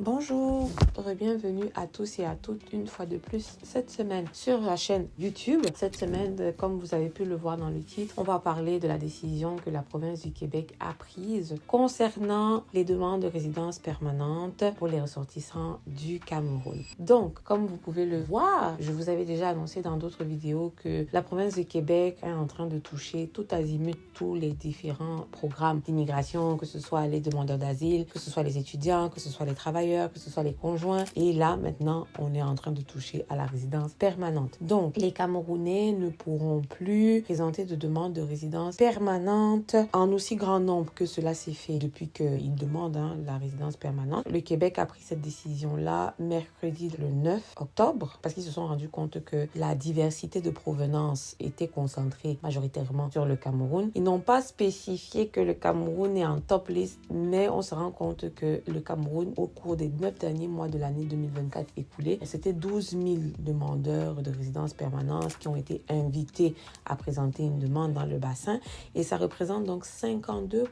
Bonjour, bienvenue à tous et à toutes une fois de plus cette semaine sur la chaîne YouTube. Cette semaine, comme vous avez pu le voir dans le titre, on va parler de la décision que la province du Québec a prise concernant les demandes de résidence permanente pour les ressortissants du Cameroun. Donc, comme vous pouvez le voir, je vous avais déjà annoncé dans d'autres vidéos que la province du Québec est en train de toucher tout azimut tous les différents programmes d'immigration, que ce soit les demandeurs d'asile, que ce soit les étudiants, que ce soit les travailleurs, que ce soit les conjoints. Et là, maintenant, on est en train de toucher à la résidence permanente. Donc, les Camerounais ne pourront plus présenter de demande de résidence permanente en aussi grand nombre que cela s'est fait depuis qu'ils demandent la résidence permanente. Le Québec a pris cette décision-là mercredi le 9 octobre parce qu'ils se sont rendus compte que la diversité de provenance était concentrée majoritairement sur le Cameroun. Ils n'ont pas spécifié que le Cameroun est en top list, mais on se rend compte que le Cameroun, au cours des 9 derniers mois de l'année 2024 écoulée, c'était 12 000 demandeurs de résidence permanente qui ont été invités à présenter une demande dans le bassin et ça représente donc 52%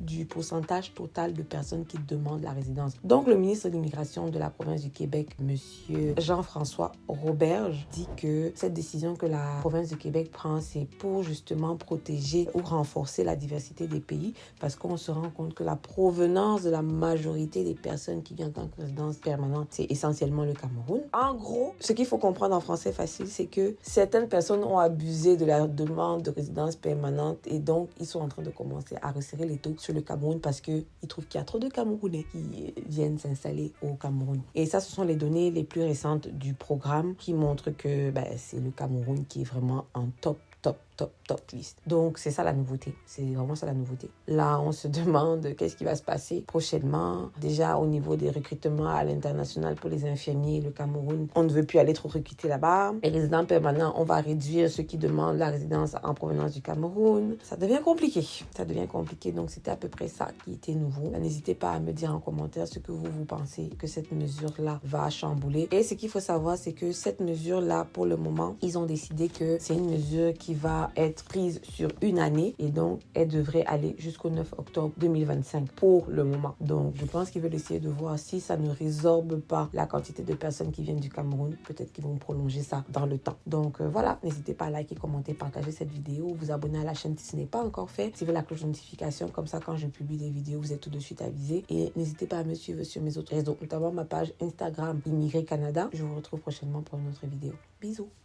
du pourcentage total de personnes qui demandent la résidence. Donc le ministre de l'Immigration de la province du Québec, monsieur Jean-François Roberge, dit que cette décision que la province du Québec prend, c'est pour justement protéger ou renforcer la diversité des pays parce qu'on se rend compte que la provenance de la majorité des personnes qui viennent en tant que résidence permanente, c'est essentiellement le Cameroun. En gros, ce qu'il faut comprendre en français facile, c'est que certaines personnes ont abusé de la demande de résidence permanente et donc ils sont en train de commencer à resserrer les taux sur le Cameroun parce qu'ils trouvent qu'il y a trop de Camerounais qui viennent s'installer au Cameroun. Et ça, ce sont les données les plus récentes du programme qui montrent que c'est le Cameroun qui est vraiment en top list. Donc, c'est ça la nouveauté. C'est vraiment ça la nouveauté. Là, on se demande qu'est-ce qui va se passer prochainement. Déjà, au niveau des recrutements à l'international pour les infirmiers, le Cameroun, on ne veut plus aller trop recruter là-bas. Les résidents permanents, on va réduire ceux qui demandent la résidence en provenance du Cameroun. Ça devient compliqué. Donc, c'était à peu près ça qui était nouveau. N'hésitez pas à me dire en commentaire ce que vous pensez que cette mesure-là va chambouler. Et ce qu'il faut savoir, c'est que cette mesure-là, pour le moment, ils ont décidé que c'est une mesure qui va être prise sur une année et donc elle devrait aller jusqu'au 9 octobre 2025 pour le moment. Donc je pense qu'ils veulent essayer de voir si ça ne résorbe pas la quantité de personnes qui viennent du Cameroun. Peut-être qu'ils vont prolonger ça dans le temps. Donc voilà, n'hésitez pas à liker, commenter, partager cette vidéo, vous abonner à la chaîne si ce n'est pas encore fait, activez la cloche de notification, comme ça quand je publie des vidéos vous êtes tout de suite avisé et n'hésitez pas à me suivre sur mes autres réseaux, notamment ma page Instagram Immigré Canada. Je vous retrouve prochainement pour une autre vidéo. Bisous.